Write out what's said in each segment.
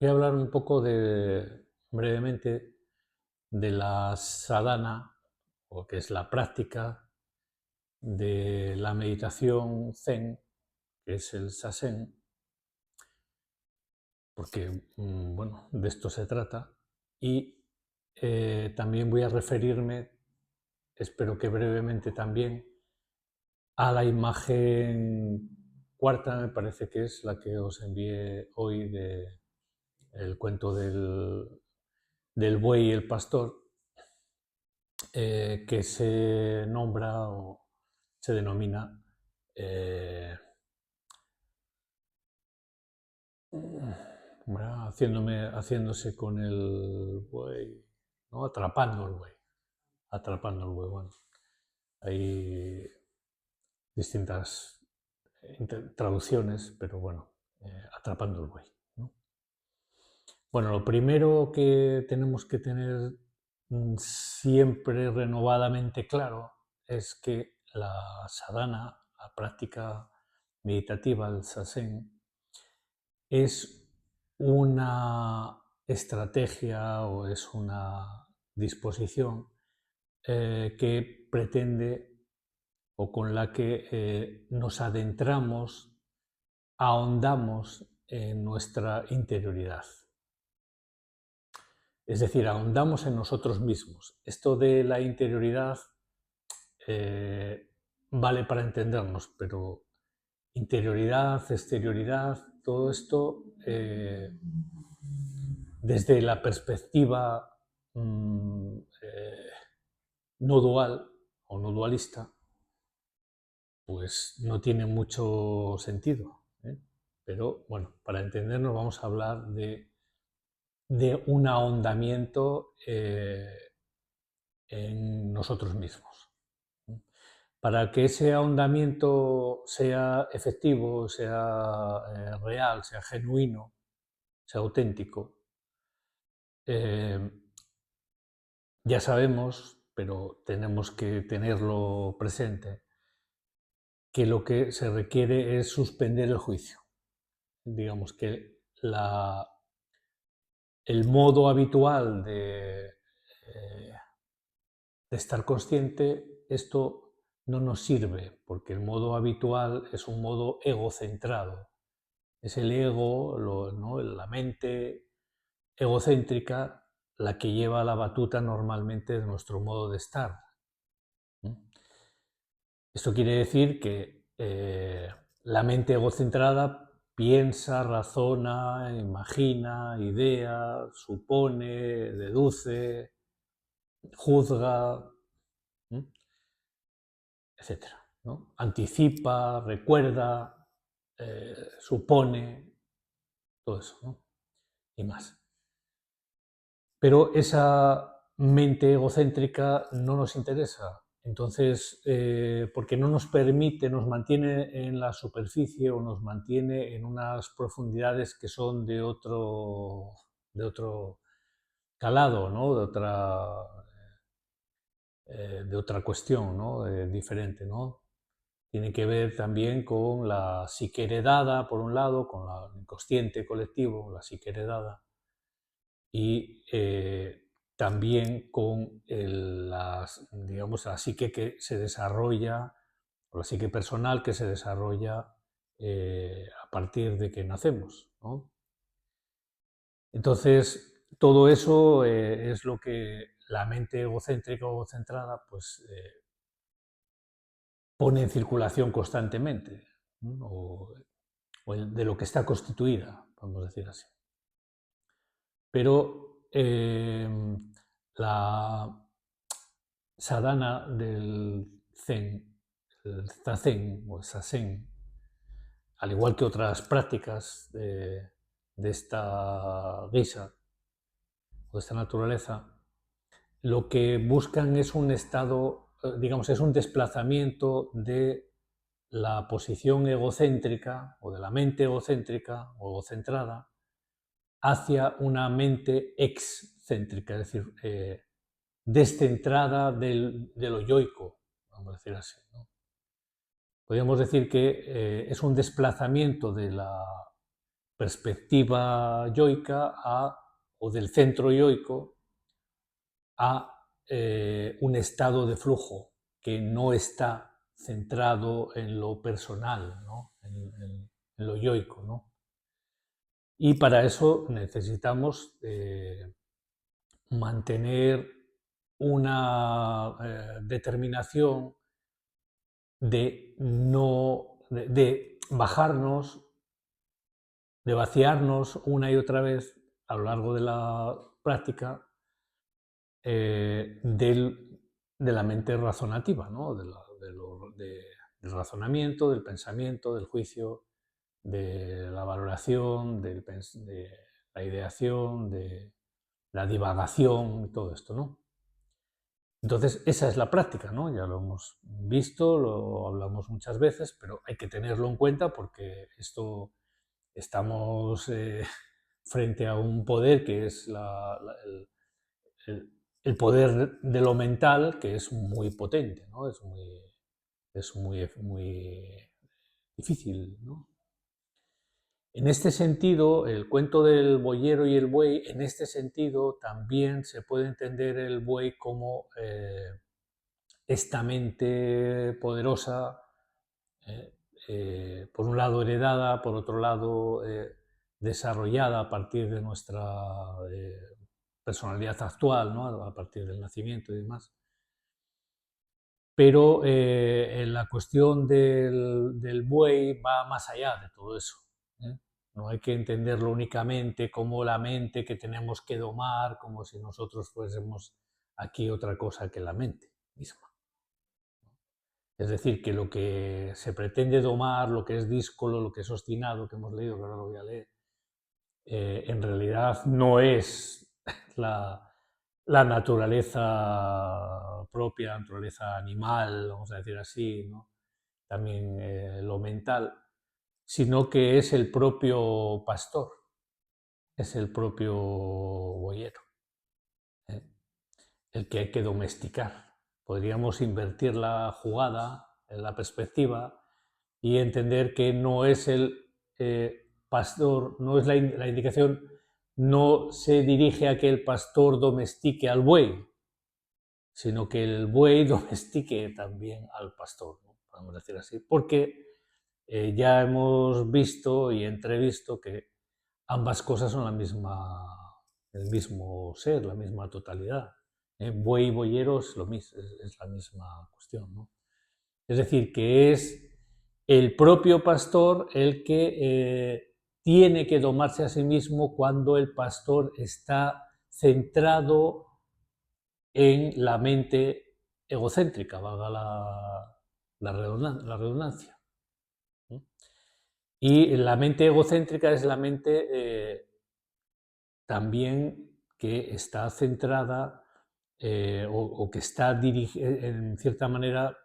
Voy a hablar un poco brevemente de la sadhana, o que es la práctica de la meditación zen, que es el sasen, porque bueno, de esto se trata. Y también voy a referirme, espero que brevemente también, a la imagen cuarta, me parece que es la que os envié hoy de el cuento del buey y el pastor, que se nombra o se denomina haciéndose con el buey, ¿no? Atrapando el buey, atrapando el buey. Bueno, hay distintas traducciones, pero bueno, atrapando el buey, ¿no? Bueno, lo primero que tenemos que tener siempre renovadamente claro es que la sadhana, la práctica meditativa, el sasen, es una estrategia o es una disposición que pretende o con la que nos adentramos, ahondamos en nuestra interioridad. Es decir, ahondamos en nosotros mismos. Esto de la interioridad vale para entendernos, pero interioridad, exterioridad, todo esto desde la perspectiva no dual o no dualista, pues no tiene mucho sentido, ¿eh? Pero bueno, para entendernos vamos a hablar de un ahondamiento en nosotros mismos. Para que ese ahondamiento sea efectivo, sea real, sea genuino, sea auténtico, eh, ya sabemos, pero tenemos que tenerlo presente, que lo que se requiere es suspender el juicio. Digamos que el modo habitual de estar consciente, esto no nos sirve, porque el modo habitual es un modo egocentrado. Es el ego, ¿no? La mente egocéntrica la que lleva la batuta normalmente de nuestro modo de estar. Esto quiere decir que la mente egocentrada piensa, razona, imagina, idea, supone, deduce, juzga, etc., ¿no? Anticipa, recuerda, supone, todo eso, ¿no? Y más. Pero esa mente egocéntrica no nos interesa. Entonces, porque no nos permite, nos mantiene en la superficie o nos mantiene en unas profundidades que son de otro calado, ¿no? De otra cuestión, ¿no? Diferente, ¿no? Tiene que ver también con la psique heredada, por un lado, con el inconsciente colectivo, la psique heredada, y también con digamos, la psique que se desarrolla, o la psique personal que se desarrolla a partir de que nacemos, ¿no? Entonces, todo eso es lo que la mente egocéntrica o egocentrada pues, pone en circulación constantemente, ¿no? O de lo que está constituida, podemos decir así. Pero la sadhana del zen, el zazen o sasen, al igual que otras prácticas de esta guisa o de esta naturaleza, lo que buscan es un estado, digamos, es un desplazamiento de la posición egocéntrica o de la mente egocéntrica o egocentrada hacia una mente excéntrica, es decir, descentrada de lo yoico, vamos a decir así, ¿no? Podríamos decir que es un desplazamiento de la perspectiva yoica o del centro yoico a un estado de flujo que no está centrado en lo personal, ¿no? en lo yoico, ¿no? Y para eso necesitamos mantener una determinación de no de bajarnos, de vaciarnos una y otra vez a lo largo de la práctica de la mente razonativa, ¿no? Del razonamiento, del pensamiento, del juicio, de la valoración, de la ideación, de la divagación, todo esto, ¿no? Entonces, esa es la práctica, ¿no? Ya lo hemos visto, lo hablamos muchas veces, pero hay que tenerlo en cuenta porque estamos frente a un poder que es el poder de lo mental, que es muy potente, ¿no? Muy difícil, ¿no? En este sentido, el cuento del boyero y el buey, en este sentido también se puede entender el buey como esta mente poderosa, por un lado heredada, por otro lado desarrollada a partir de nuestra personalidad actual, ¿no? A partir del nacimiento y demás. Pero en la cuestión del buey va más allá de todo eso. ¿eh? No hay que entenderlo únicamente como la mente que tenemos que domar, como si nosotros fuésemos aquí otra cosa que la mente misma. Es decir, que lo que se pretende domar, lo que es díscolo, lo que es obstinado, que hemos leído, que ahora lo voy a leer, en realidad no es la naturaleza propia, la naturaleza animal, vamos a decir así, ¿no? También lo mental, sino que es el propio pastor, es el propio boyero, ¿eh? El que hay que domesticar. Podríamos invertir la jugada, en la perspectiva, y entender que no es el pastor, no es la indicación, no se dirige a que el pastor domestique al buey, sino que el buey domestique también al pastor, ¿no? Podemos decir así, porque ya hemos visto y entrevisto que ambas cosas son el mismo ser, la misma totalidad. Buey y boyero es lo mismo, es la misma cuestión, ¿no? Es decir, que es el propio pastor el que tiene que domarse a sí mismo cuando el pastor está centrado en la mente egocéntrica, valga la redundancia. Y la mente egocéntrica es la mente también que está centrada o que está dirigida, en cierta manera,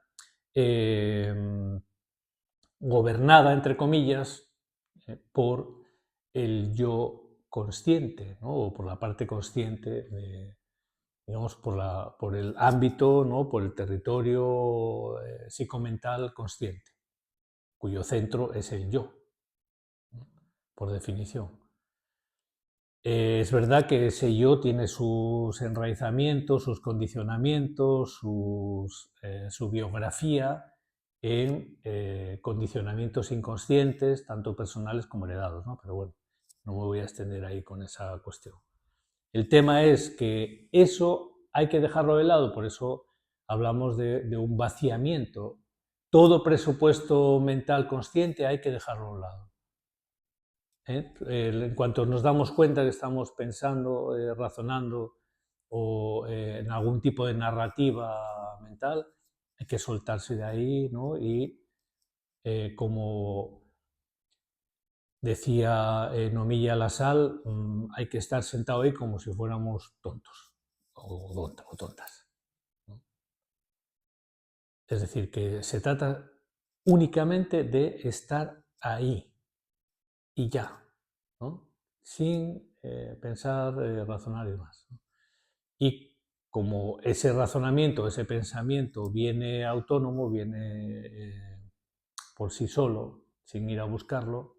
gobernada, entre comillas, por el yo consciente, ¿no? O por la parte consciente, digamos, por el ámbito, ¿no? Por el territorio psicomental consciente, cuyo centro es el yo, ¿no? Por definición. Es verdad que ese yo tiene sus enraizamientos, sus condicionamientos, su biografía en condicionamientos inconscientes, tanto personales como heredados, ¿no? Pero bueno, no me voy a extender ahí con esa cuestión. El tema es que eso hay que dejarlo de lado, por eso hablamos de un vaciamiento. Todo presupuesto mental consciente hay que dejarlo a un lado. En cuanto nos damos cuenta que estamos pensando, razonando o en algún tipo de narrativa mental, hay que soltarse de ahí, ¿no? Y como decía Nomilla Lassalle, hay que estar sentado ahí como si fuéramos tontos o tontas, ¿no? Es decir, que se trata únicamente de estar ahí y ya, ¿no? Sin pensar, razonar y demás, ¿no? Y como ese razonamiento, ese pensamiento viene autónomo, viene por sí solo, sin ir a buscarlo,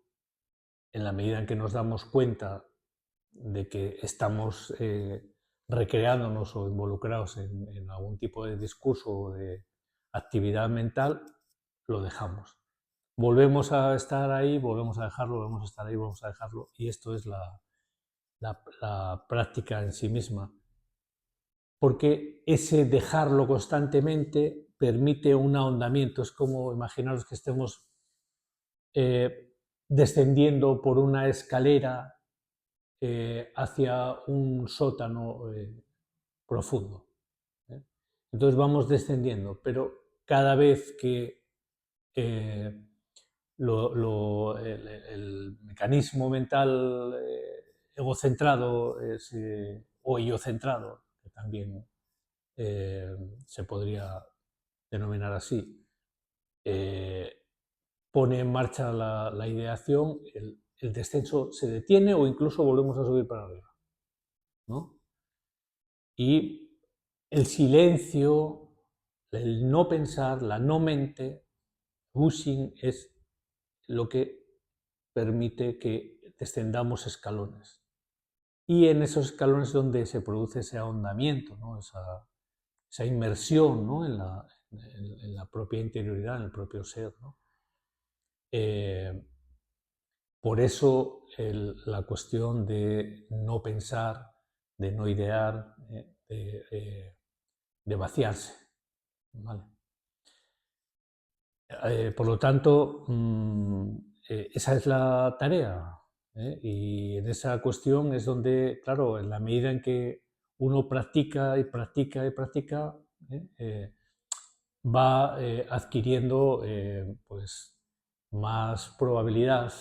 en la medida en que nos damos cuenta de que estamos recreándonos o involucrados en algún tipo de discurso o de actividad mental, lo dejamos. Volvemos a estar ahí, volvemos a dejarlo, volvemos a estar ahí, volvemos a dejarlo, y esto es la práctica en sí misma, porque ese dejarlo constantemente permite un ahondamiento. Es como imaginaros que estemos descendiendo por una escalera hacia un sótano profundo. Entonces vamos descendiendo, pero cada vez que el mecanismo mental egocentrado o yo-centrado, que también se podría denominar así, pone en marcha la ideación, el descenso se detiene o incluso volvemos a subir para arriba, ¿no? Y el silencio, el no pensar, la no mente, Wuxing, es lo que permite que descendamos escalones. Y en esos escalones es donde se produce ese ahondamiento, ¿no? esa inmersión, ¿no? en la propia interioridad, en el propio ser, ¿no? Por eso la cuestión de no pensar, de no idear, de vaciarse, ¿vale? Por lo tanto, esa es la tarea, ¿eh? Y en esa cuestión es donde, claro, en la medida en que uno practica y practica y practica, va adquiriendo pues, más probabilidad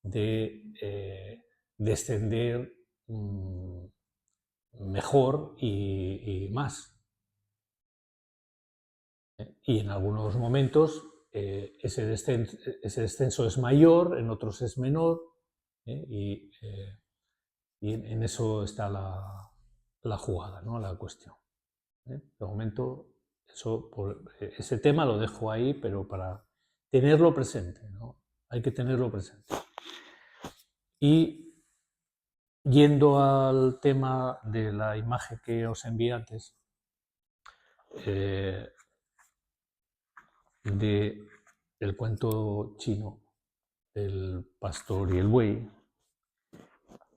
de descender mejor y más. Y en algunos momentos ese descenso es mayor, en otros es menor, y en eso está la jugada, ¿no? La cuestión. De momento, ese tema lo dejo ahí, pero para tenerlo presente, ¿no? Hay que tenerlo presente. Y yendo al tema de la imagen que os envié antes, del cuento chino, el pastor y el buey,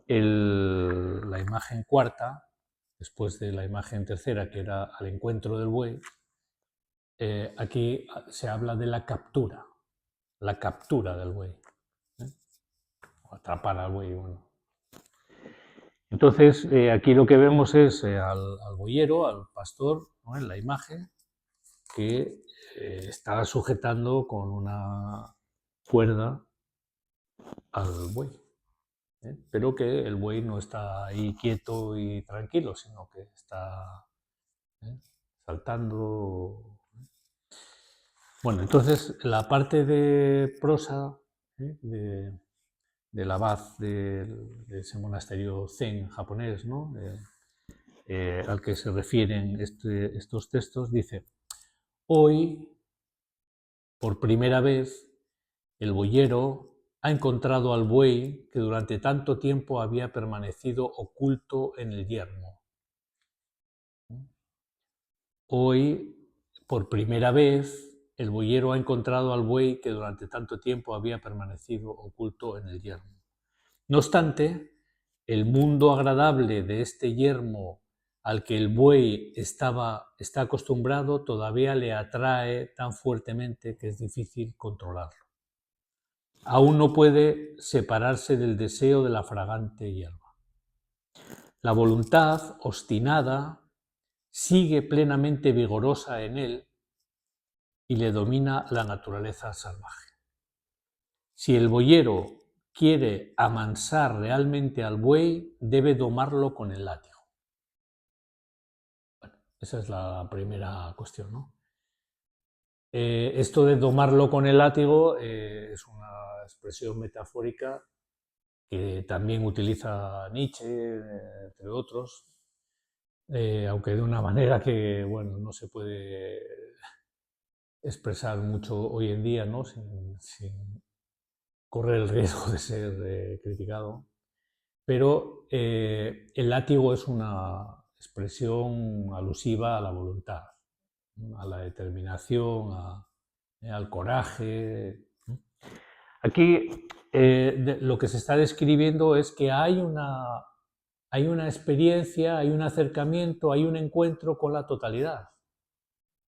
la imagen cuarta, después de la imagen tercera, que era al encuentro del buey, aquí se habla de la captura del buey, o atrapar al buey. Bueno. Entonces, aquí lo que vemos es al boyero, al pastor, ¿no? En la imagen, que está sujetando con una cuerda al buey. Pero que el buey no está ahí quieto y tranquilo, sino que está saltando. Bueno, entonces la parte de prosa del abad de ese monasterio zen japonés, ¿no? Al que se refieren estos textos, dice: hoy, por primera vez, el boyero ha encontrado al buey que durante tanto tiempo había permanecido oculto en el yermo. Hoy, por primera vez, el boyero ha encontrado al buey que durante tanto tiempo había permanecido oculto en el yermo. No obstante, el mundo agradable de este yermo al que el buey está acostumbrado todavía le atrae tan fuertemente que es difícil controlarlo. Aún no puede separarse del deseo de la fragante hierba. La voluntad obstinada sigue plenamente vigorosa en él y le domina la naturaleza salvaje. Si el boyero quiere amansar realmente al buey, debe domarlo con el látigo. Bueno, esa es la primera cuestión, ¿no? Esto de domarlo con el látigo es una expresión metafórica que también utiliza Nietzsche, entre otros, aunque de una manera que, bueno, no se puede expresar mucho hoy en día, ¿no? sin correr el riesgo de ser criticado, pero el látigo es una expresión alusiva a la voluntad, a la determinación, al coraje. Aquí lo que se está describiendo es que hay una experiencia, hay un acercamiento, hay un encuentro con la totalidad.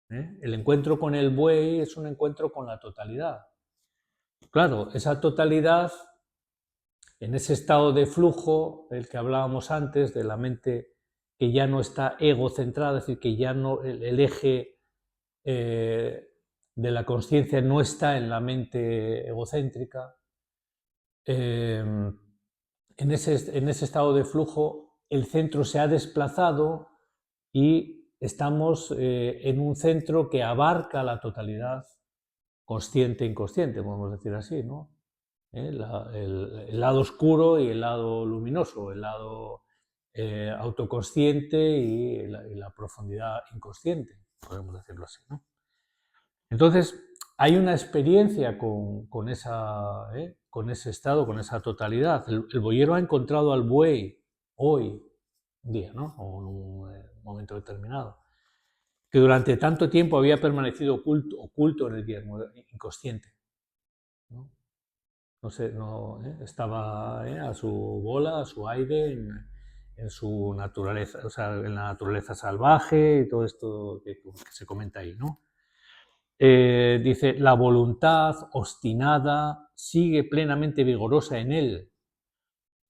El encuentro con el buey es un encuentro con la totalidad. Claro, esa totalidad, en ese estado de flujo del que hablábamos antes, de la mente que ya no está egocentrada, es decir, que ya no el eje de la conciencia no está en la mente egocéntrica, en ese estado de flujo el centro se ha desplazado y estamos en un centro que abarca la totalidad consciente e inconsciente, podemos decir así, ¿no? El lado oscuro y el lado luminoso, el lado autoconsciente y la profundidad inconsciente, podemos decirlo así, ¿no? Entonces, hay una experiencia con ese estado, con esa totalidad. El boyero ha encontrado al buey hoy, un día, ¿no? O en un momento determinado, que durante tanto tiempo había permanecido oculto en el yermo inconsciente, ¿no? No sé, estaba a su bola, a su aire, en su naturaleza, o sea, en la naturaleza salvaje y todo esto que se comenta ahí, ¿no? Dice, la voluntad obstinada sigue plenamente vigorosa en él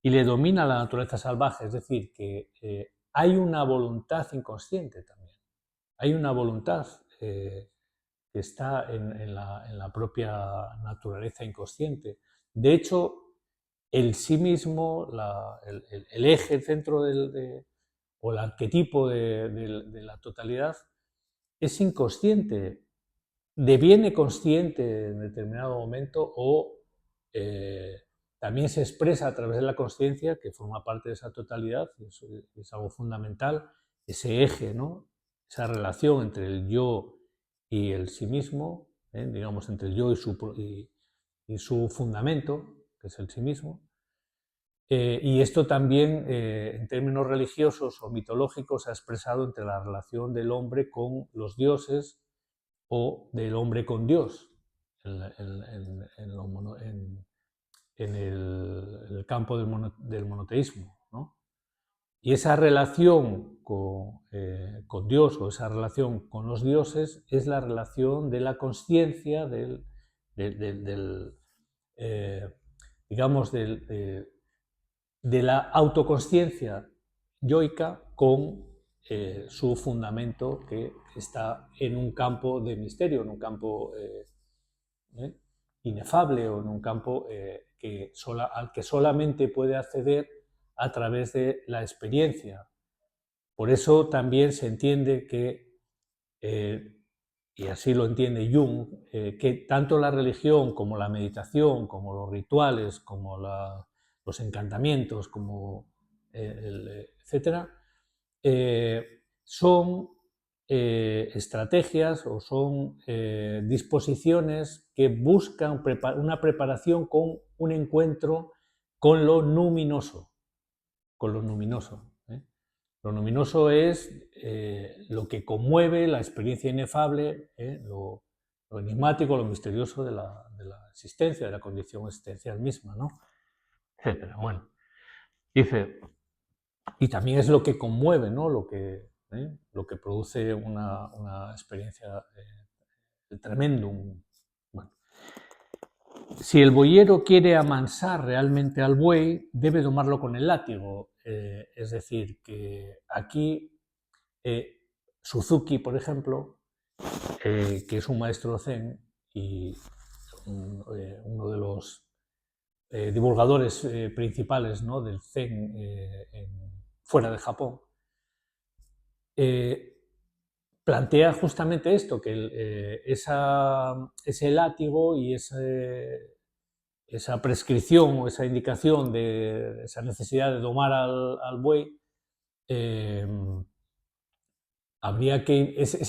y le domina la naturaleza salvaje, es decir, que hay una voluntad inconsciente también, hay una voluntad que está en la propia naturaleza inconsciente. De hecho, el sí mismo, el eje, el centro o el arquetipo de la totalidad es inconsciente, deviene consciente en determinado momento o también se expresa a través de la consciencia, que forma parte de esa totalidad, y eso es algo fundamental, ese eje, ¿no? Esa relación entre el yo y el sí mismo, digamos, entre el yo y su fundamento, que es el sí mismo. Y esto también, en términos religiosos o mitológicos, se ha expresado entre la relación del hombre con los dioses o del hombre con Dios en el campo del monoteísmo, ¿no? Y esa relación con Dios o esa relación con los dioses es la relación de la consciencia, digamos, de la autoconsciencia yoica con su fundamento que está en un campo de misterio, en un campo inefable o en un campo al que solamente puede acceder a través de la experiencia. Por eso también se entiende que, y así lo entiende Jung, que tanto la religión como la meditación, como los rituales, como los encantamientos, como etcétera, son estrategias o son disposiciones que buscan una preparación con un encuentro con lo luminoso. Con lo luminoso. Lo luminoso es lo que conmueve la experiencia inefable, lo enigmático, lo misterioso de la existencia, de la condición existencial misma, ¿no? Etcétera. Bueno, dice, y también es lo que conmueve, ¿no? Lo que produce una experiencia tremendum. Bueno. Si el boyero quiere amansar realmente al buey, debe domarlo con el látigo. Es decir, que aquí Suzuki, por ejemplo, que es un maestro zen y uno de los divulgadores principales, ¿no?, del zen fuera de Japón, plantea justamente esto, que ese látigo y esa prescripción o esa indicación de esa necesidad de domar al buey, es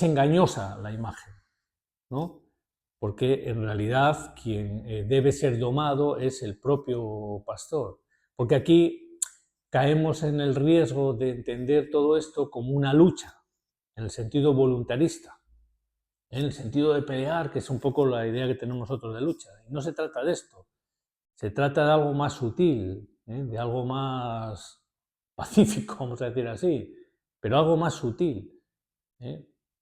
engañosa la imagen, ¿no? porque en realidad quien debe ser domado es el propio pastor. Porque aquí caemos en el riesgo de entender todo esto como una lucha, en el sentido voluntarista, en el sentido de pelear, que es un poco la idea que tenemos nosotros de lucha. Y no se trata de esto, se trata de algo más sutil, de algo más pacífico, vamos a decir así, pero algo más sutil,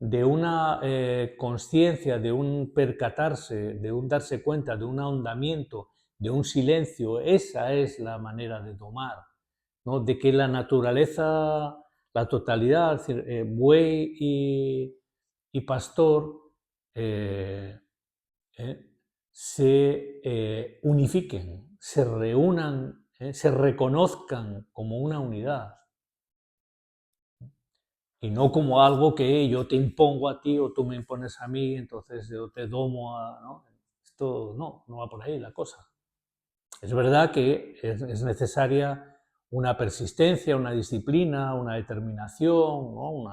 de una conciencia, de un percatarse, de un darse cuenta, de un ahondamiento, de un silencio. Esa es la manera de domar, ¿no? De que la naturaleza, la totalidad, es decir, buey y pastor, eh, se unifiquen, se reúnan, se reconozcan como una unidad y no como algo que yo te impongo a ti o tú me impones a mí, entonces yo te domo a... ¿no? Esto no va por ahí la cosa. Es verdad que es necesaria una persistencia, una disciplina, una determinación, ¿no?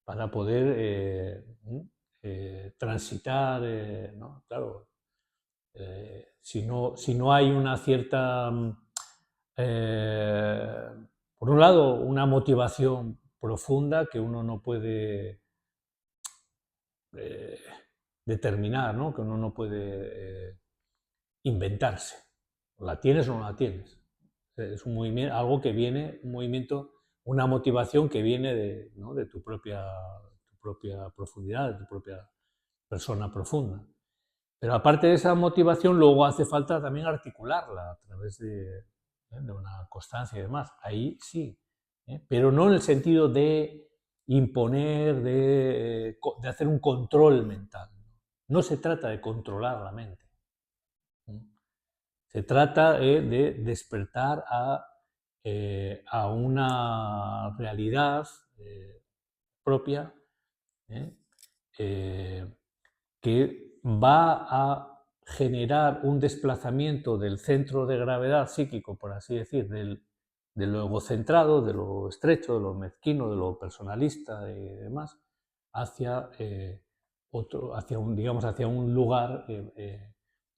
Para poder transitar, ¿no? Claro, si no hay una cierta, eh, por un lado, una motivación profunda que uno no puede eh, determinar, ¿no? Que uno no puede inventarse. La tienes o no la tienes. Es un movimiento, algo que viene, un movimiento, una motivación que viene de, ¿no? de tu propia profundidad, de tu propia persona profunda. Pero aparte de esa motivación, luego hace falta también articularla a través de una constancia y demás. Ahí sí, pero no en el sentido de imponer, de hacer un control mental. No se trata de controlar la mente. Se trata de despertar a una realidad propia que va a generar un desplazamiento del centro de gravedad psíquico, por así decir, de lo egocentrado, de lo estrecho, de lo mezquino, de lo personalista y demás, hacia hacia un lugar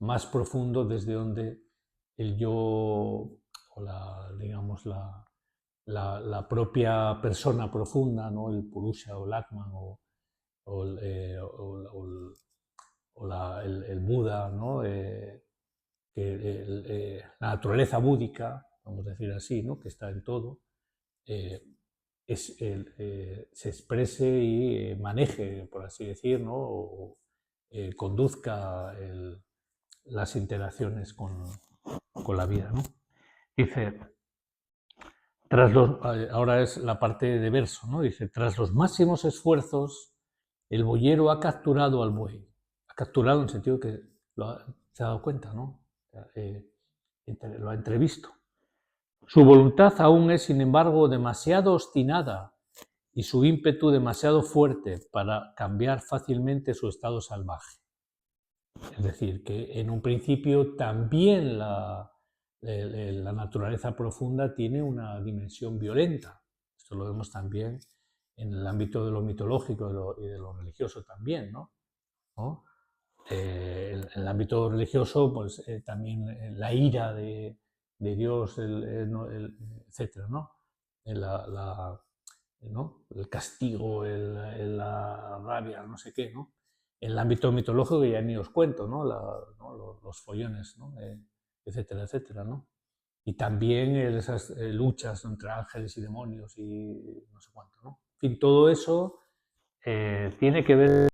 más profundo desde donde el yo o digamos, la propia persona profunda, ¿no? El Purusha o el Atman el Buda, ¿no? La naturaleza búdica, vamos a decir así, ¿no? Que está en todo, se exprese y maneje, por así decir, ¿no? O conduzca las interacciones con la vida, ¿no? Dice, ahora es la parte de verso, ¿no? Dice, tras los máximos esfuerzos, el boyero ha capturado al buey. Ha capturado en el sentido que se ha dado cuenta, ¿no? Lo ha entrevisto. Su voluntad aún es, sin embargo, demasiado obstinada y su ímpetu demasiado fuerte para cambiar fácilmente su estado salvaje. Es decir, que en un principio también la naturaleza profunda tiene una dimensión violenta. Esto lo vemos también en el ámbito de lo mitológico y de lo religioso también, ¿no? En el ámbito religioso, pues también la ira de Dios, etcétera, ¿no? El castigo, la rabia, no sé qué, ¿no? En el ámbito mitológico ya ni os cuento, ¿no? Los follones, ¿no? Etcétera, etcétera, ¿no? Y también esas luchas entre ángeles y demonios y no sé cuánto, ¿no? En fin, todo eso tiene que ver